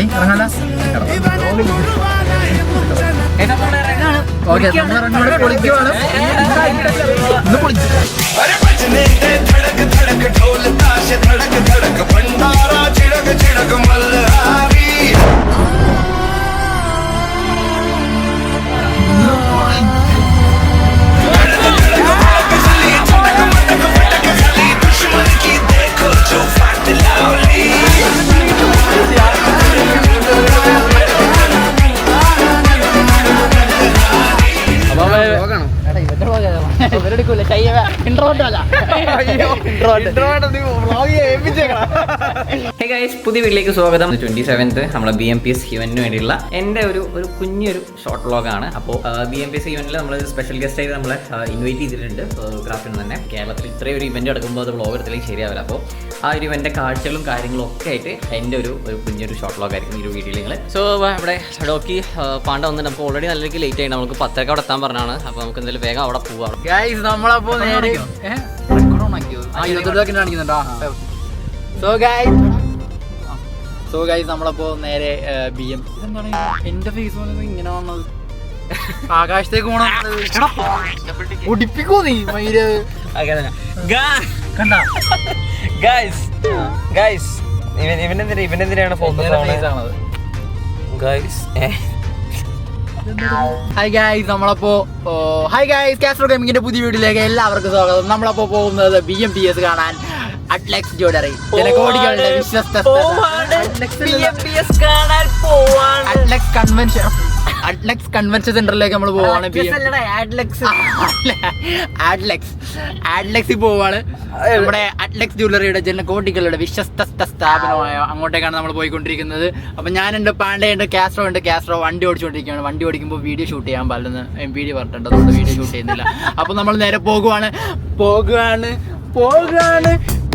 ഇറങ്ങാല. Okay, നമ്മൾ പൊളിക്കുവാണ്. ഇന്ന് പൊളിക്കും. പുതിയ വീട്ടിലേക്ക് സ്വാഗതം. 27th നമ്മളെ BMPS ഇവന്റിന് വേണ്ടിയുള്ള എൻ്റെ ഒരു കുഞ്ഞൊരു ഷോർട്ട് വ്ളോഗാണ്. അപ്പോൾ BMPS ഇവന്റിൽ നമ്മൾ സ്പെഷ്യൽ ഗസ്റ്റ് ആയിട്ട് നമ്മളെ ഇൻവൈറ്റ് ചെയ്തിട്ടുണ്ട്. ക്രാഫ്റ്റിന് തന്നെ കേരളത്തിൽ ഇത്രയും ഒരു ഇവന്റ് എടുക്കുമ്പോൾ അത് വ്ളോഗ് എടുത്തില്ലെങ്കിൽ ശരിയാവില്ല. അപ്പോൾ ആ ഒരു ഇവൻ്റെ കാഴ്ചകളും കാര്യങ്ങളും ഒക്കെ ആയിട്ട് എൻ്റെ ഒരു കുഞ്ഞൊരു ഷോർട്ട് വ്ളോഗ് ആയിരിക്കും ഈ ഒരു വീഡിയോ നിങ്ങൾ. സോ ഇവിടെ ഡോക്കി പാണ്ട വന്നിട്ട് നമുക്ക് ഓൾറെഡി നല്ല ലേറ്റ് ആയിട്ട് നമുക്ക് 10:00 അവിടെ എത്താൻ പറഞ്ഞാണ്. അപ്പോൾ നമുക്ക് എന്തായാലും വേഗം അവിടെ പോവാം. നമ്മളപ്പോ നേരെ സോ ഗൈസ് നമ്മളപ്പോ നേരെ BM എന്റെ ഫേസ് ഇങ്ങനെ വന്നത് ആകാശത്തേക്ക് പോണ ഒടിപ്പിക്കോ നീ മയില് കണ്ട ഇവനെന്തിനാണ് ഹായ് ഗൈസ് നമ്മളപ്പോ ഹായ് ഗൈസ് കാസ്ട്രോ ഗെയിമിങ്ങിന്റെ പുതിയ വീഡിയോയിലേക്ക് എല്ലാവർക്കും സ്വാഗതം. നമ്മളപ്പോ പോകുന്നത് BMPS കാണാൻ അറ്റ്ലക്സ് ജ്വല്ലറി, ജനകോടികളുടെ വിശ്വസ്ത അറ്റ്ലക്സ് കൺവെൻഷൻ സെന്ററിലേക്ക് നമ്മൾ പോവാണ്. ആഡ്ലക്സിൽ പോവാണ്. നമ്മുടെ അറ്റ്ലക്സ് ജ്വല്ലറിയുടെ ജനകോടികളുടെ വിശ്വസ്ത സ്ഥാപനമായ അങ്ങോട്ടേക്കാണ് നമ്മൾ പോയിക്കൊണ്ടിരിക്കുന്നത്. അപ്പൊ ഞാനുണ്ട്, പാണ്ടയുണ്ട്, കാസ്ട്രോ വണ്ടി ഓടിച്ചുകൊണ്ടിരിക്കുകയാണ്. വണ്ടി ഓടിക്കുമ്പോൾ വീഡിയോ ഷൂട്ട് ചെയ്യാൻ പാടില്ലെന്ന് MPD പറഞ്ഞിട്ടുണ്ട്. അതുകൊണ്ട് വീഡിയോ ഷൂട്ട് ചെയ്യുന്നില്ല. അപ്പൊ നമ്മൾ നേരെ പോകുവാണ്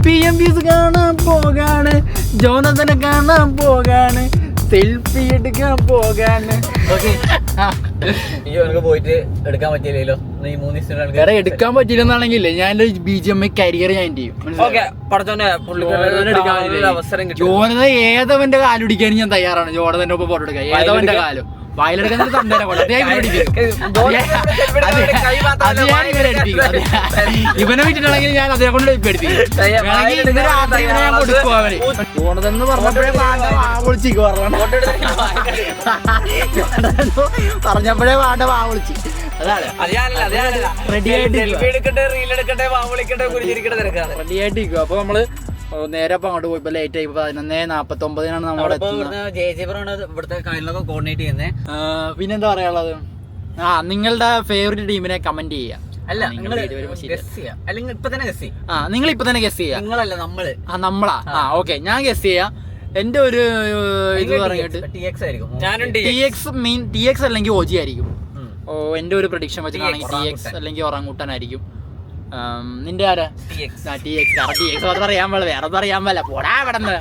BMPS കാണാൻ പോകാണ്, ജോനതനെ കാണാൻ പോകാണ്, സെൽഫി എടുക്കാൻ പോകാണ്. പോയിട്ട് എടുക്കാൻ പറ്റില്ലല്ലോ. വേറെ എടുക്കാൻ പറ്റില്ലെന്നാണെങ്കിലേ ഞാൻ BGMI കരിയർ ഞാൻ ചെയ്യും. ജോനത ഏതവന്റെ കാലുടിക്കാനും ഞാൻ തയ്യാറാണ്. ജോനതന്റെ ഒപ്പം ഫോട്ടോ എടുക്കാൻ ഏതവന്റെ കാലും വായിലെടുക്കാൻ ഇവനെ വിട്ടിട്ടുണ്ടെങ്കിൽ ഞാൻ അതേ കൊണ്ട് എടുപ്പിക്കും. പറഞ്ഞപ്പോഴേ വാണ്ട വാ വിളിച്ച് അതാണ് റെഡി ആയിട്ടിരിക്കും. അപ്പൊ നമ്മള് നേരെ അപ്പൊ അങ്ങോട്ട് പോയി. ഇപ്പൊ ലേറ്റ് ആയി. 11:49 നമ്മളവിടെ ഇവിടുത്തെ കാര്യങ്ങളൊക്കെ കോർഡിനേറ്റ് ചെയ്യുന്നത്. പിന്നെന്താ പറയാനുള്ളത്? നിങ്ങളുടെ ഫേവറേറ്റ് ടീമിനെ കമന്റ് ചെയ്യാം. നിങ്ങൾ ഇപ്പൊ തന്നെ ഗസ് ചെയ്യാം. നിങ്ങളല്ല നമ്മളാ. ഓക്കെ, ഞാൻ ഗസ് ചെയ്യാം. എന്റെ ഒരു ഇത് പറഞ്ഞിട്ട് TX അല്ലെങ്കിൽ OG ആയിരിക്കും. എന്റെ ഒരു പ്രഡിക്ഷൻ വെച്ചിട്ടാണെങ്കിൽ TX അല്ലെങ്കിൽ ഒറാങ്കൂട്ടൻ ആയിരിക്കും. നിന്റെ ആരാ? TX മാത്രം അറിയാൻ പാടില്ല, വേറെ ഒന്നും അറിയാൻ പാടില്ല. പോടാ അവിടെ നിന്ന്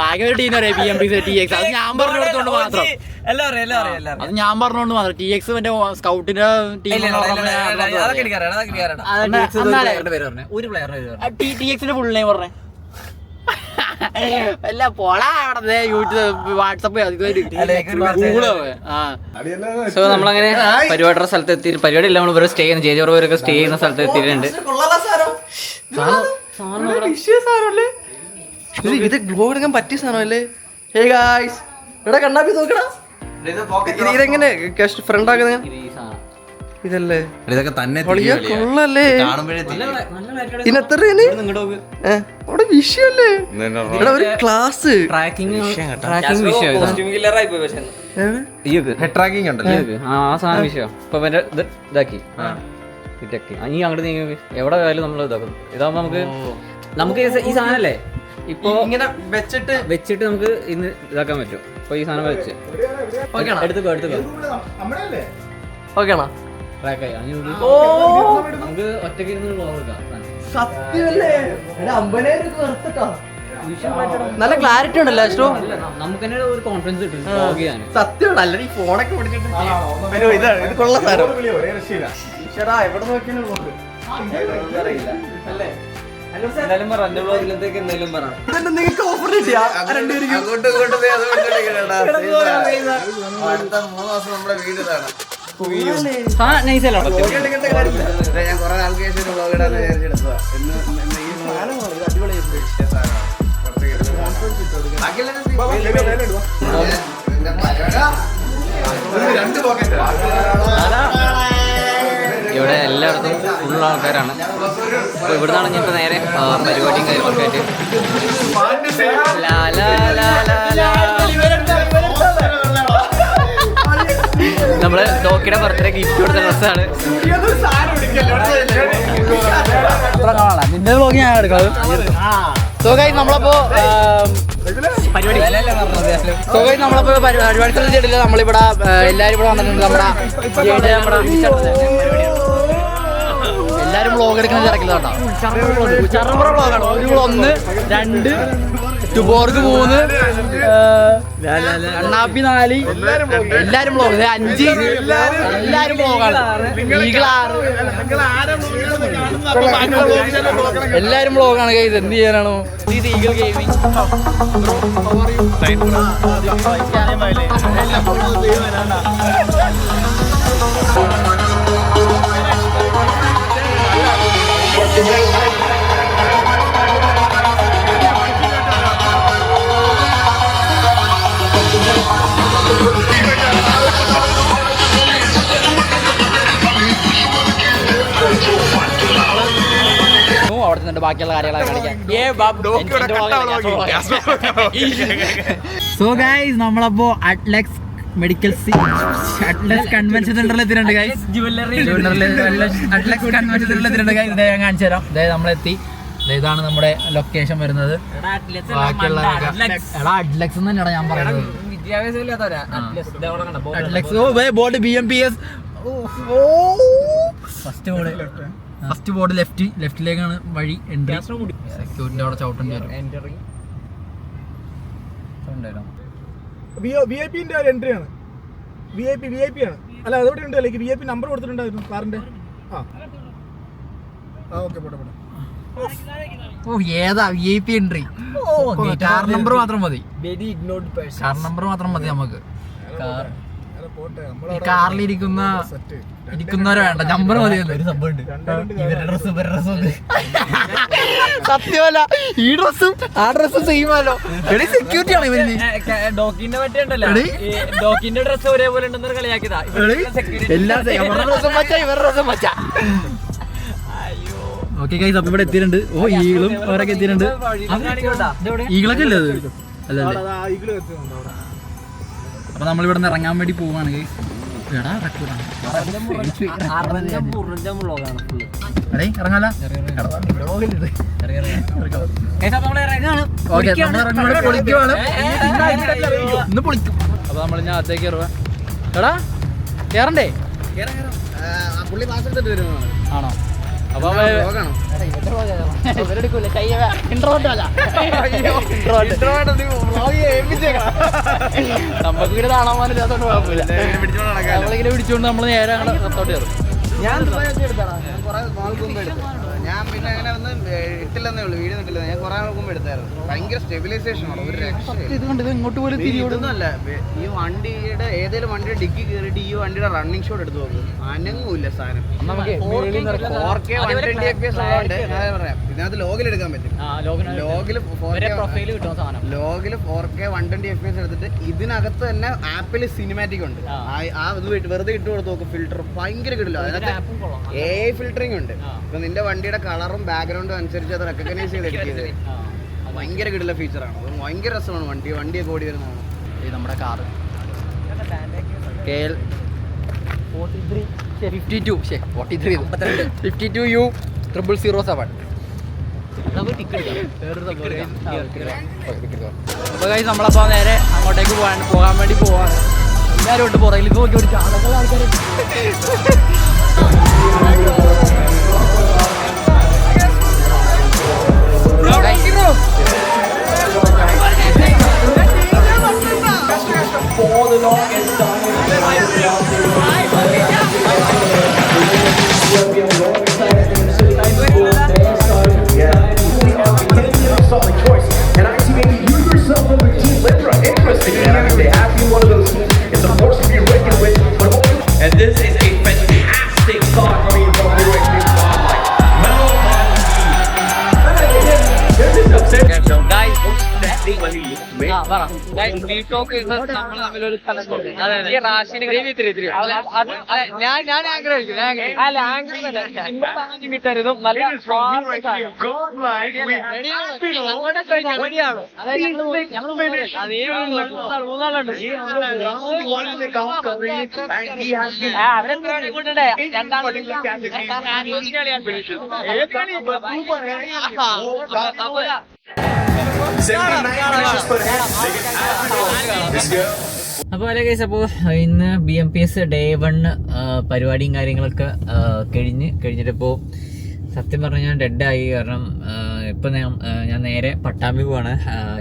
ആകെ ഒരു ടീം അറിയാം BMPS TX. അത് ഞാൻ പറഞ്ഞു കൊടുത്തോണ്ട് മാത്രം TX മറ്റേ സ്കൗട്ടിന്റെ TXന്റെ ഫുൾ നെയിം പറഞ്ഞേ. അല്ല പോടാ അവിടെ യൂട്യൂബ് വാട്സപ്പ് സോ നമ്മളങ്ങനെ പരിപാടിയുടെ സ്ഥലത്ത് എത്തി. പരിപാടി ഇല്ല, നമ്മൾ സ്റ്റേ ചെയ്യുന്ന ജേജോറൊക്കെ സ്റ്റേ ചെയ്യുന്ന സ്ഥലത്ത് എത്തിയിട്ടുണ്ട്. ഇത് ഗ്ലോ എടുക്കാൻ പറ്റിയ സാധനമല്ലേ? ഹേ ഗായ്സ്, എടാ കണ്ണാപ്പി നോക്കടാ. ഇതെങ്ങനെ ഫ്രണ്ട് ആക്കുന്നത്? ഇതല്ലേ ഇതൊക്കെ തന്നെ കൊള്ളല്ലേ? ഇതിനെത്ര അവിടെ വിഷയല്ലേ? ഇവിടെ ഒരു ക്ലാസ് ട്രാക്കിംഗ് ഉണ്ടല്ലോ. ആ സാധനം വിഷയം ഇപ്പൊ ഇതാക്കി ഇനി അങ്ങോട്ട് നീങ്ങി എവിടെ പോയാലും നമ്മൾ ഇതാക്കും. ഇതാകുമ്പോ നമുക്ക് ഈ സാധനല്ലേ ഇപ്പൊ ഇങ്ങനെ വെച്ചിട്ട് നമുക്ക് ഇന്ന് ഇതാക്കാൻ പറ്റും. ഇപ്പൊ ഈ സാധനം വെച്ച് എടുത്തുക്കോ ഓക്കേണോ? നമുക്ക് ഒറ്റയ്ക്ക് നല്ല ക്ലാരിറ്റി ഉണ്ടല്ലോ സ്റ്റോ. നമുക്ക് തന്നെ ഒരു കോൺഫിഡൻസ് കിട്ടും. സത്യമാണ്. അല്ലെങ്കിൽ ഫോണൊക്കെ പിടിച്ചിട്ട് ഇത് കൊള്ള സാധനം. എവിടെ നോക്കിയാലും നിങ്ങൾക്ക് ഓഫർ കിട്ടിയാ രണ്ടുപേരും അങ്ങോട്ടും ഇങ്ങോട്ടും ദേ അത് വിളിച്ചോണ്ടിരിക്കണേടാ. അടുത്ത 3 ദിവസം നമ്മുടെ വീട് ഇതാണ്. നൈസല്ലോ ദേ ഞാൻ കുറെ നാൾക്ക് ശേഷം ഒരു vlog ഇടാന്ന് വിചാരിച്ചെടുത്തതാ. ഇന്ന് ഈ ഇവിടെ എല്ലായിടത്തും ഫുൾ ആൾക്കാരാണ്. അപ്പോൾ ഇവിടുന്നാണ് ഞാൻ ഇപ്പോൾ നേരെ പരിപാടിയും കാര്യങ്ങളൊക്കെ ആയിട്ട് നമ്മള് ഡോക്കിയുടെ ബർത്ത്ഡേ ഗിഫ്റ്റ് കൊടുത്ത ഡ്രസ്സാണ്. നിന്റെ വ്ലോഗ് ഞാൻ എടുക്കാം. സോ ഗൈസ് നമ്മളിപ്പോ പരിപാടി ചെയ്തിട്ടില്ല. നമ്മളിവിടെ എല്ലാരും ഇവിടെ വന്നിട്ടുണ്ട്. എല്ലാരും വ്ലോഗ് എടുക്കുന്ന തിരക്കില്ല കേട്ടോ. ചറമ്പറ വ്ലോഗാണ്. 1, 2 ടുബോർഗ് 3 അണ്ണാപ്പി 4 എല്ലാരും വ്ലോഗ് 5 എല്ലാരും വ്ലോഗാണ്. ഈഗിൾ 6 എല്ലാരും വ്ലോഗാണ് ഗൈസ്. എന്ത് ചെയ്യാനാണോ ഇത് ഈഗിൾ ഗെയിമിംഗ്. അവിടെ ബാക്കിയുള്ള കാര്യങ്ങളൊക്കെ കളിക്കാം. സോ ഗൈസ് നമ്മളപ്പോ അറ്റ്ലക്സ് മെഡിക്കൽ അറ്റ്ലക്സ് കൺവെൻഷൻ സെന്ററിൽ എത്തിയിട്ടുണ്ട് ഗൈസ്. അറ്റ്ലക്സ് കൺവെൻഷൻ സെന്ററിൽ എത്തിയിട്ടുണ്ട് ഗൈസ്. ഇതേ ഞാൻ കാണിച്ചു തരാം. ഇതേ നമ്മളെത്തി. ഇതാണ് നമ്മുടെ ലൊക്കേഷൻ വരുന്നത്. ബാക്കിയുള്ള അറ്റ്ലക്സ് തന്നെയാണ് ഞാൻ പറയുന്നത്. ബോർഡ് BMPS ഫസ്റ്റ് ബോർഡ് ലെഫ്റ്റിലേക്കാണ് വഴി. എൻട്രി സെക്യൂരിറ്റി അവിടെ ചവിട്ടേണ്ടി വരും. VIP ഒരു എൻട്രി ആണ്. VIP ആണ്. അല്ല അതോടെ ഉണ്ട്. അല്ലെങ്കിൽ VIP നമ്പർ കൊടുത്തിട്ടുണ്ടായിരുന്നു കാറിന്റെ. ഓക്കെ പോട്ടെ. ഓ ഏതാ VIP എൻട്രി? കാർ നമ്പർ മാത്രം മതി. കാർ നമ്പർ മാത്രം മതി നമുക്ക്. ഈ കാറിലിരിക്കുന്നവരെ വേണ്ട, നമ്പർ മതി. സത്യമല്ല, ഈ ഡ്രസ്സും ആ ഡ്രസ്സും സെയിമല്ലോ. സെക്യൂരിറ്റി ആണ് ഇവര്. ഡോക്കിന്റെ പറ്റിയുണ്ടല്ലോ, ഡോക്കിന്റെ ഡ്രസ് ഒരേപോലെ ഉണ്ടെന്ന് കളിയാക്കിയതാ. എല്ലാ ഡ്രസ്സും മച്ചാ, ഇവരുടെ ഡ്രസ്സും മച്ചാ. ഓക്കെ ഗൈസ്, അപ്പൊ ഇവിടെ എത്തിയിട്ടുണ്ട്. ഓ ഈഗിളും അവരൊക്കെ എത്തിയിട്ടുണ്ട്. ഈഗിളൊക്കെ അല്ലേ അത്? അല്ലല്ലേ. അപ്പൊ നമ്മളിവിടെ നിന്ന് ഇറങ്ങാൻ വേണ്ടി പോവാണ് ഗൈസ്. ഇറങ്ങാലോ. ഇന്ന് പൊളിക്കും. അപ്പൊ നമ്മൾ ഞാൻ അകത്തേക്ക് കയറുക. എടാ കേറണ്ടേ? ആണോ? അപ്പൊ നമുക്കിങ്ങനെ കാണാൻ പോലില്ലാത്തോണ്ട് കുഴപ്പമില്ല. നമ്മളിങ്ങനെ പിടിച്ചോണ്ട് നമ്മള് നേരെ ഞങ്ങള് പുറത്തോട്ട് കയറും. ഞാൻ പിന്നെ അങ്ങനെ ഒന്നും ഇട്ടില്ലെന്നേ ഉള്ളൂ, വീഡിയോ ഇട്ടില്ല. ഞാൻ കുറെ നാൾ മുമ്പ് എടുത്തായിരുന്നു. ഭയങ്കര സ്റ്റെബിലൈസേഷൻ ആണ്, ഒരു ഇതുകൊണ്ട് ഇത് ഇങ്ങോട്ട് പോലും തിരിയൊന്നുമല്ല. ഈ വണ്ടിയുടെ ഏതെങ്കിലും വണ്ടിയുടെ ഡിഗ്ഗി കയറിയിട്ട് ഈ വണ്ടിയുടെ റണ്ണിങ് ഷോട്ട് എടുത്ത് നോക്കും, അനങ്ങൂല്ല സാധനം. 4K 120 FPS ഉള്ളതുകൊണ്ട് ഞാൻ പറയാം, ഇതിനകത്ത് ലോഗിൽ എടുക്കാൻ പറ്റും. ലോഗിൽ 4K 120 FPS എടുത്തിട്ട് ഇതിനകത്ത് തന്നെ ആപ്പിൽ സിനിമാറ്റിക് ഉണ്ട്. ആ ഇത് വെറുതെ ഇട്ട് കൊടുത്ത് നോക്കും, ഫിൽറ്റർ ഭയങ്കര കിടില്ല. അതിനകത്ത് AI ഫിൽറ്ററിംഗ് ഉണ്ട്. ഇപ്പൊ നിന്റെ വണ്ടിയുടെ കളറും ബാക്ക്ഗ്രൗണ്ടും അനുസരിച്ച് അത് റെക്കഗ്നൈസ് ചെയ്ത് എഡിറ്റ് ചെയ്ത് ഭയങ്കര കിടില ഫീച്ചറാണ്. ഭയങ്കര രസമാണ് വണ്ടിയൊക്കെ ഓടി വരുന്നതാണ്. നമ്മുടെ കാറ് KL 52U0007. അപ്പോൾ ഗൈസ് നമ്മളപ്പോ നേരെ അങ്ങോട്ടേക്ക് പോകാൻ വേണ്ടി പോവാണ്. എല്ലാവരും ഉണ്ട് പുറകിൽ നോക്കി ഓടിച്ചു ആൾക്കാർ. For the longest time, we are very excited to see you. And I mean, they have been one of those teams. It's a force to be reckoned with. But and this is a fantastic start coming from Leroy King. This is upset. അപ്പോൾ അല്ലേ guys, അപ്പോൾ ഇന്ന് BMPS day 1 പരിപാടിയും കാര്യങ്ങളൊക്കെ കഴിഞ്ഞിട്ടിപ്പോൾ സത്യം പറഞ്ഞാൽ ഞാൻ ഡെഡായി. കാരണം ഇപ്പം ഞാൻ നേരെ പട്ടാമ്പി പോവാണ്.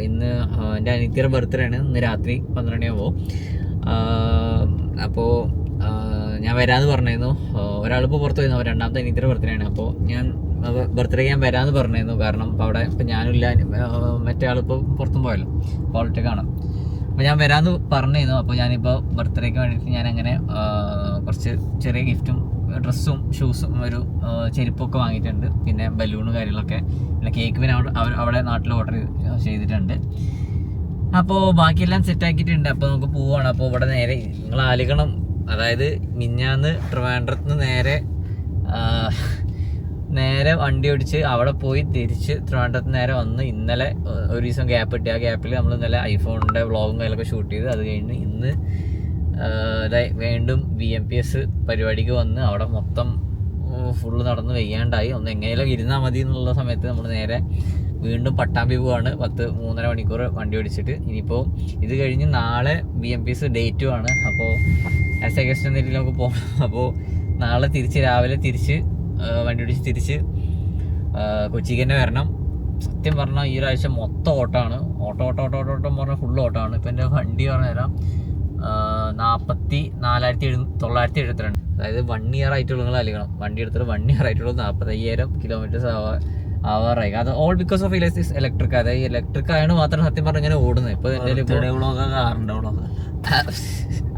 ഇന്ന് എൻ്റെ അനിത്യയുടെ ബർത്ത്ഡേ ആണ്. ഇന്ന് രാത്രി 12 മണിയാകുമ്പോൾ. അപ്പോൾ ഞാൻ വരാമെന്ന് പറഞ്ഞിരുന്നു. ഒരാളിപ്പോൾ പുറത്ത് പോയിരുന്നു. രണ്ടാമത്തെ അനിത്യയുടെ ബർത്ത്ഡേ ആണ്. അപ്പോൾ ഞാൻ ബർത്ത്ഡേക്ക് ഞാൻ വരാമെന്ന് പറഞ്ഞിരുന്നു. കാരണം ഇപ്പോൾ അവിടെ ഇപ്പം ഞാനില്ല, മറ്റേ ആളിപ്പോൾ പുറത്തും പോയല്ലോ, അപ്പോൾ അവളൊറ്റക്കാണ്. അപ്പോൾ ഞാൻ വരാമെന്ന് പറഞ്ഞിരുന്നു. അപ്പോൾ ഞാനിപ്പോൾ ബർത്ത്ഡേക്ക് വേണ്ടിയിട്ട് ഞാനങ്ങനെ കുറച്ച് ചെറിയ ഗിഫ്റ്റും ഡ്രസ്സും ഷൂസും ഒരു ചെരുപ്പൊക്കെ വാങ്ങിയിട്ടുണ്ട്. പിന്നെ ബലൂണ് കാര്യങ്ങളൊക്കെ, പിന്നെ കേക്ക് പിന്നെ അവിടെ നാട്ടിൽ ഓർഡർ ചെയ്തിട്ടുണ്ട്. അപ്പോൾ ബാക്കിയെല്ലാം സെറ്റാക്കിയിട്ടുണ്ട്. അപ്പോൾ നമുക്ക് പോവാണ്. അപ്പോൾ ഇവിടെ നേരെ നിങ്ങൾ ആലിക്കണം, അതായത് മിഞ്ഞാന്ന് ട്രിവാൻഡ്രത്ത് നിന്ന് നേരെ വണ്ടി ഓടിച്ച് അവിടെ പോയി തിരിച്ച് ട്രിവാൻഡ്രത്ത് നേരെ വന്ന് ഇന്നലെ ഒരു ദിവസം ഗ്യാപ്പ് കിട്ടി. ആ ഗ്യാപ്പിൽ നമ്മൾ ഇന്നലെ ഐഫോണിൻ്റെ വ്ളോഗും കാര്യങ്ങളൊക്കെ ഷൂട്ട് ചെയ്ത് അത് കഴിഞ്ഞ് ഇന്ന് വീണ്ടും BMPS പരിപാടിക്ക് വന്ന് അവിടെ മൊത്തം ഫുള്ള് നടന്ന് വെയ്യാണ്ടായി. ഒന്ന് എങ്ങനെയെങ്കിലും ഇരുന്നാൽ മതി എന്നുള്ള സമയത്ത് നമ്മൾ നേരെ വീണ്ടും പട്ടാമ്പി പോവാണ്. 3.5 മണിക്കൂർ വണ്ടി ഓടിച്ചിട്ട്. ഇനിയിപ്പോൾ ഇത് കഴിഞ്ഞ് നാളെ BMPS ഡേ 2 ആണ്. അപ്പോൾ ആസ് എ ഗസ്റ്റ് എന്ന രീതിയിൽ നമുക്ക് പോകണം. അപ്പോൾ നാളെ രാവിലെ തിരിച്ച് വണ്ടി ഓടിച്ച് തിരിച്ച് കൊച്ചിക്ക് തന്നെ വരണം. സത്യം പറഞ്ഞാൽ ഈ ഒരാഴ്ച മൊത്തം ഓട്ടമാണ്. ഓട്ടം പറഞ്ഞാൽ ഫുള്ള് ഓട്ടമാണ്. ഇപ്പം എൻ്റെ വണ്ടി പറഞ്ഞു തരാം, 44,972. അതായത് 1 ഇയർ ആയിട്ടുള്ള നിങ്ങൾ അറിയിക്കണം. വണ്ടി എടുത്തിട്ട് 1 ഇയർ ആയിട്ടുള്ള 45,000 കിലോമീറ്റേഴ്സ് ആവാറായി. അത് ഓൾ ബിക്കോസ് ഓഫ് ഇലക്ട്രിക്. അതായത് ഇലക്ട്രിക് ആയതുകൊണ്ട് മാത്രം സത്യം പറഞ്ഞാൽ ഇങ്ങനെ ഓടുന്നത്. ഇപ്പൊ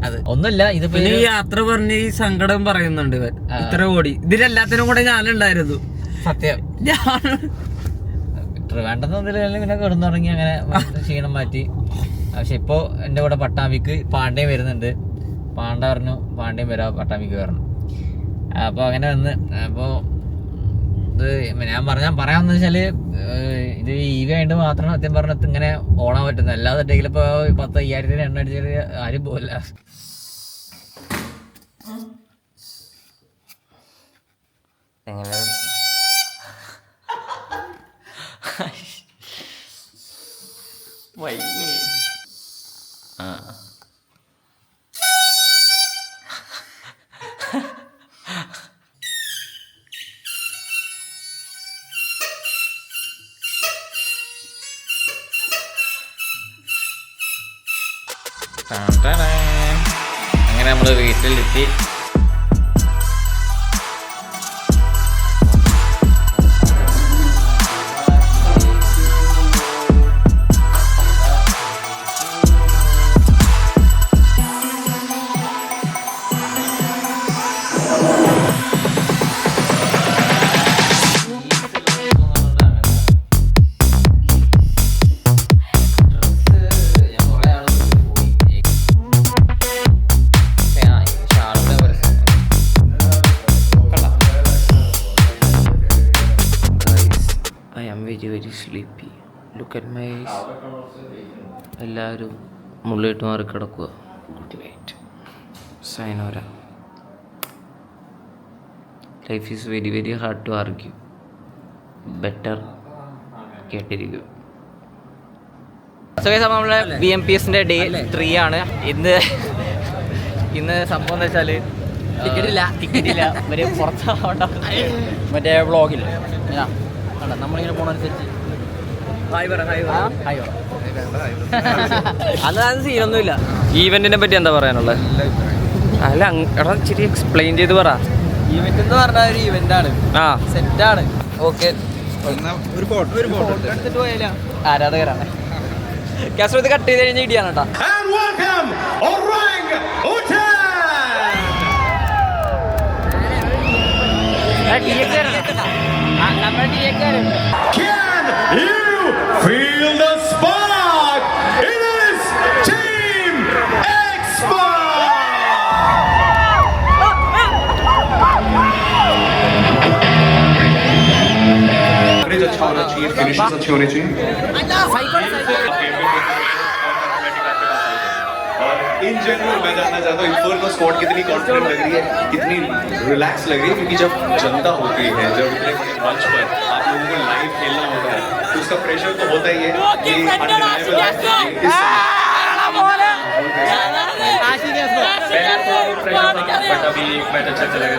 അത് ഒന്നുമില്ല. ഇതിപ്പോ ഈ യാത്ര പറഞ്ഞ് ഈ സങ്കടം പറയുന്നുണ്ട് ഇത്ര ഓടി. ഇതിലെല്ലാത്തിനും കൂടെ ഞാനുണ്ടായിരുന്നു. സത്യം വേണ്ടെന്നില്ല, പിന്നെ കിടന്നുറങ്ങി അങ്ങനെ ക്ഷീണം മാറ്റി. പക്ഷെ ഇപ്പോൾ എൻ്റെ കൂടെ പട്ടാമ്പിക്ക് പാണ്ഡ്യം വരുന്നുണ്ട്. പാണ്ഡ പറഞ്ഞു പാണ്ഡ്യം വരാം, പട്ടാമ്പിക്ക് വരണം. അപ്പോൾ അങ്ങനെ വന്ന്. അപ്പോൾ ഇത് ഞാൻ പറയാമെന്ന് വെച്ചാൽ ഇത് EV ആയിട്ട് മാത്രം സത്യം പറഞ്ഞത് ഇങ്ങനെ ഓടാൻ പറ്റുന്നത്. അല്ലാതെ എന്തെങ്കിലും ഇപ്പോൾ 10,000 എണ്ണ അടിച്ചാൽ ആരും പോകില്ല. എങ്ങനെ അങ്ങനെ നമ്മൾ വീട്ടിലെത്തി. Very sleepy. Look at my eyes. എല്ലാവരും മുള്ളിട്ട് മാറി കിടക്കുക. Good night. Sayonara. Life is very very hard to argue. Better കേട്ടിരിക്കും. നമ്മളെ BMPSന്റെ ഡേ 3 ആണ്. ഇന്ന് സംഭവം എന്താ വെച്ചാൽ ടിക്കറ്റ് ഇല്ല. ഇവര് പുറത്താവണ്ട മറ്റേ വ്ളോഗിൽ നമ്മളിങ്ങനെ പോണനുസരിച്ച് അതാണ് സീനൊന്നുമില്ല. ഈവെന്റിനെ പറ്റി എന്താ പറയാനുള്ളത്? അല്ല എടാ ഇച്ചിരി എക്സ്പ്ലെയിൻ ചെയ്ത് പറ. ഈവെന്റ് എന്ന് പറഞ്ഞാൽ ഒരു ഈവെന്റ് ആണ്. സെറ്റാണ്. ഓക്കെ, ഒരു ഫോട്ടോ എടുത്തിട്ട് പോയാലോ? ആരാധകരാണ്. കാസ്ട്രോ ഇത് കട്ട് ചെയ്ത് കഴിഞ്ഞാൽ ഇടിയാണ് കേട്ടോ. And welcome Orang Utan. Can you feel the spark? It is Team X-Spark. Coverage अच्छा होना चाहिए, फिनिशेस अच्छे होने चाहिए. इन जनरल मैं जानना चाहता हूँ इन्फर्नो स्क्वाड कितनी कॉन्फिडेंट लग रही है, कितनी रिलैक्स लग रही है, क्योंकि जब जनता होती है, जब इतने मंच पर आप लोगों को लाइव खेलना होता है तो उसका प्रेशर तो होता ही है. ये undeniable है. बट अभी एक मैच अच्छा चलेगा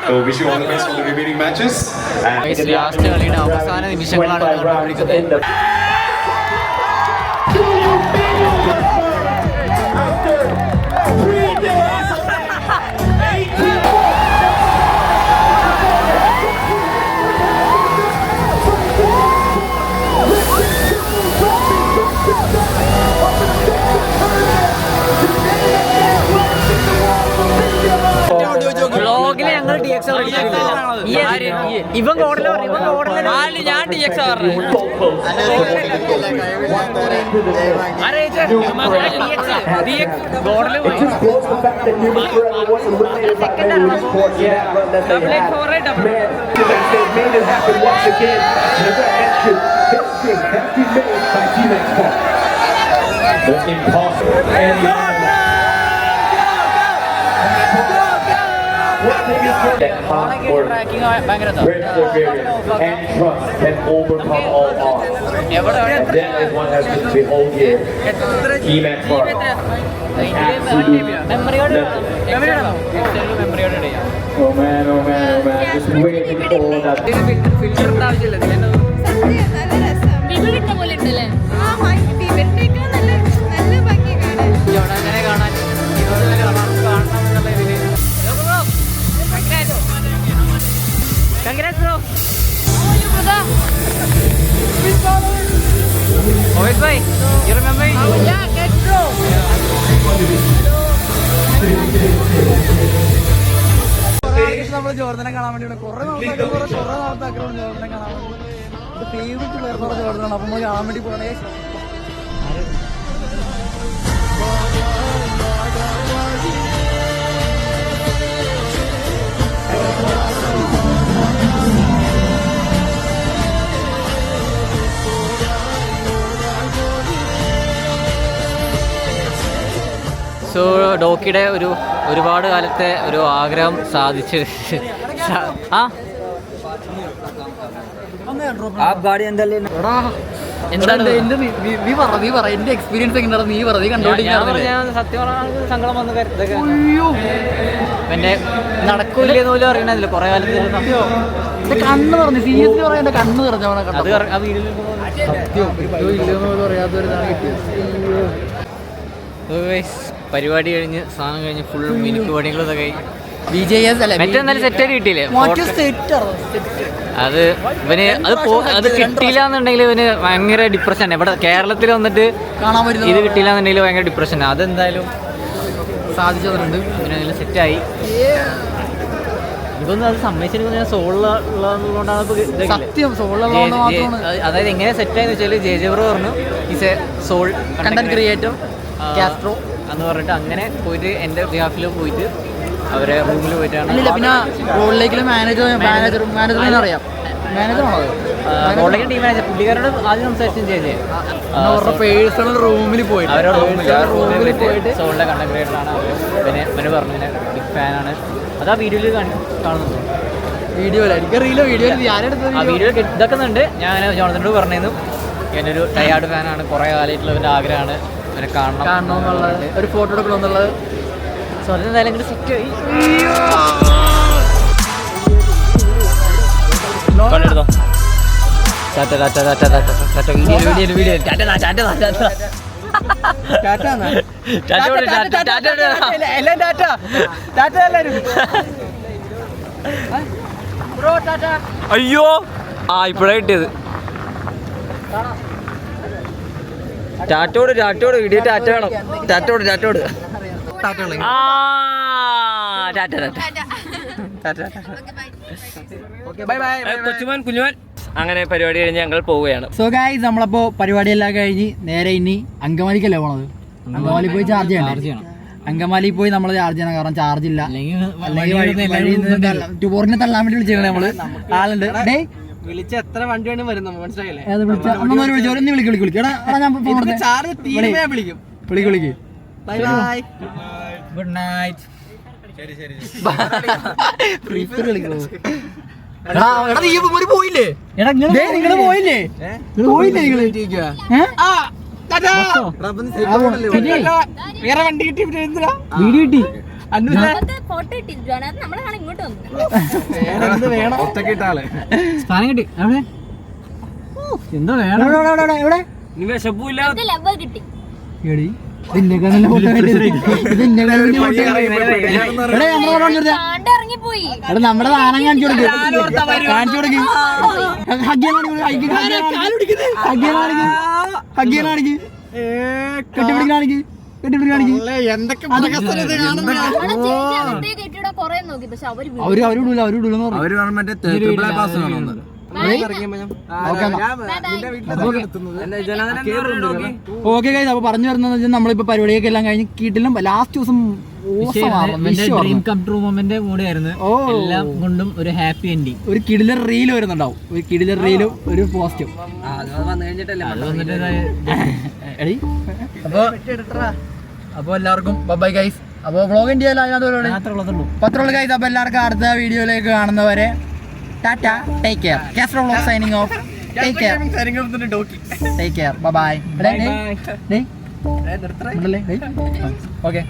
तो wish you all the best for the remaining matches. Last കളിയുടെ അവസാന നിമിഷങ്ങളാണ് കണ്ടുകൊണ്ടിരിക്കുന്നത്. ബ്ലോഗില് ഞങ്ങൾ DX ഇവൻ കോഡില് ഞാൻ DX That hard work, perseverance, and trust can overcome all odds. And that is what has been the whole year. Team X-Spark. Oh man, oh man, oh man. Just waiting for that. Congrats, bro. Always, bhai. You remember me? Yeah, get bro. നമ്മൾ ജോർദനെ കാണാൻ വേണ്ടി കുറെ നാളത്തെ ജോർദനെ കാണാൻ വേണ്ടി favourite player ജോർദനാണ്. അപ്പൊ നമ്മൾ കാണാൻ വേണ്ടി പോകണേ. സോ ഡോക്കിയുടെ ഒരുപാട് കാലത്തെ ഒരു ആഗ്രഹം സാധിച്ചു. എന്താണ് എന്റെ എക്സ്പീരിയൻസ് എങ്ങനെയാണ്? നീ പറ, നീ കണ്ടോണ്ടിരിക്കുന്ന സത്യം സങ്കടം വന്ന് ഇതൊക്കെ പിന്നെ നടക്കൂലെന്ന് പോലും അറിയണതില്ല കുറെ കാലത്ത്. കണ്ണ് പറഞ്ഞു, സീരിയസ്ലി പറയാൻ എന്റെ കണ്ണ് പറഞ്ഞവനെ അത് ആ വീഡിയോയിൽ ഇല്ലെന്ന് പറയാത്തവരാണ് കിട്ടിയത്. പരിപാടി കഴിഞ്ഞ് സാധനം കഴിഞ്ഞ് ഫുൾ മിനിക്ക് പണികളും ഇതൊക്കെ മറ്റെന്നാലും സെറ്റായിട്ട് കിട്ടിയില്ലേ? അത് ഇവന് അത് കിട്ടിയില്ല എന്നുണ്ടെങ്കിൽ ഇവന് ഭയങ്കര ഡിപ്രഷൻ. ഇവിടെ കേരളത്തിൽ വന്നിട്ട് കാണാൻ പറ്റും. ഇത് കിട്ടിയില്ല എന്നുണ്ടെങ്കിൽ ഭയങ്കര ഡിപ്രഷൻ. അതെന്തായാലും സാധിച്ചു തന്നിട്ടുണ്ട്. പിന്നെ സെറ്റായി. ഇതൊന്നും അത് സമ്മതിച്ചിരിക്കുന്നത് ഞാൻ സോളുള്ളതുകൊണ്ടാണ്. സത്യം സോളുള്ള അതായത് എങ്ങനെ സെറ്റായെന്ന് വെച്ചാൽ JJ ബ്രോ പറഞ്ഞു is a soul content creator Castro എന്ന് പറഞ്ഞിട്ട് അങ്ങനെ പോയിട്ട് എൻ്റെ ബിഹാഫിൽ പോയിട്ട് അവരെ റൂമിൽ പോയിട്ടാണ്. പിന്നെ റോഡിലേക്കുള്ള മാനേജറിനെ അറിയാം. മാനേജറാണോ? റോഡിലേക്ക് ടീം മാനേജർ പുള്ളിക്കാരോട് ആദ്യം സംസാരിച്ചും JJ പേഴ്സണൽ റൂമിൽ പോയിട്ട് അവരുടെ റൂമിൽ പോയിട്ട് സോളിൻ്റെ കണ്ടന്റ് ക്രിയേറ്ററാണ്. പിന്നെ അവന് പറഞ്ഞു ഇങ്ങനെ ബിഗ് ഫാനാണ്. അത് ആ വീഡിയോയിൽ കാണുന്നുണ്ട്. വീഡിയോയിൽ എനിക്കറിയില്ല. വീഡിയോയിൽ ആ വീഡിയോ ഇതാക്കുന്നുണ്ട്. ഞാൻ ജോണത്തിനോട് പറഞ്ഞിരുന്നു ഞാനൊരു ടയാർഡ് ഫാനാണ്, കുറേ കാലമായിട്ടുള്ള അവൻ്റെ ആഗ്രഹമാണ് അവനെ കാണണമെന്നുള്ളത്, ഒരു ഫോട്ടോ എടുക്കണമെന്നുള്ളത്. സോ അതെന്തായാലും ഇങ്ങനെ സെറ്റായി. കണ്ടെടുത്തോ അയ്യോ ആ ഇപ്പോഴാണ് കിട്ടിയത്. ടാറ്റോട് ഇടിയ ടാറ്റ വേണം. ടാറ്റോട് കൊച്ചുമോൻ കുഞ്ഞുമോൻ അങ്ങനെ പരിപാടി കഴിഞ്ഞ് ഞങ്ങൾ പോവുകയാണ്. സോ ഗൈസ് നമ്മളപ്പോ പരിപാടിയെല്ലാം കഴിഞ്ഞ് നേരെ ഇനി അങ്കമാലിക്കല്ലേ പോണത്. അങ്കമാലി പോയി ചാർജ് ചെയ്യണം. അങ്കമാലി പോയി നമ്മൾ ചാർജ് ചെയ്യണം, കാരണം ചാർജ് ഇല്ല. ട്യൂബോറിനെ തള്ളാൻ വേണ്ടി വിളിച്ചേക്കണേ നമ്മള്. ആളുണ്ട് വിളിച്ച എത്ര വണ്ടി വേണ്ടി വരും നമ്മൾ മനസ്സിലായില്ലേ? വിളിക്കും. Bye bye, good night. പോയില്ലേ നിങ്ങള് പോയില്ലേ? വേറെ വണ്ടി കിട്ടി വീഡിയോ കിട്ടി. സ്ഥാനം കിട്ടി. എന്താ വേണം? എവിടെ നമ്മുടെ സാധനം കാണിച്ചു കൊടുക്കും. എന്തൊക്കെ ഓക്കെ ഗൈസ്, അപ്പൊ പറഞ്ഞു വരുന്നത് നമ്മളിപ്പോ പരിപാടിയൊക്കെ എല്ലാം കഴിഞ്ഞ് കീട്ടിലും ലാസ്റ്റ് ദിവസം ഡ്രീം കം ട്രൂ മൊമെന്റ് കൂടെയായിരുന്നു. എല്ലാം കൊണ്ടും ഒരു ഹാപ്പി എൻഡിങ്. ഒരു കിടിലർ റീൽ വരുന്നുണ്ടാവും, ഒരു കിടിലർ റീലും ഒരു പോസ്റ്റും. അപ്പൊ എല്ലാവർക്കും ബൈ ഗൈസ്. അപ്പൊ വ്ളോഗ് ഇന്ത്യയിൽ പത്രമുള്ള ഗൈസ്. അപ്പൊ എല്ലാവർക്കും അടുത്ത വീഡിയോയിലേക്ക് കാണുന്നവരെ Tata, take care. Castro vlog signing off. Take care, take care, bye bye. Okay.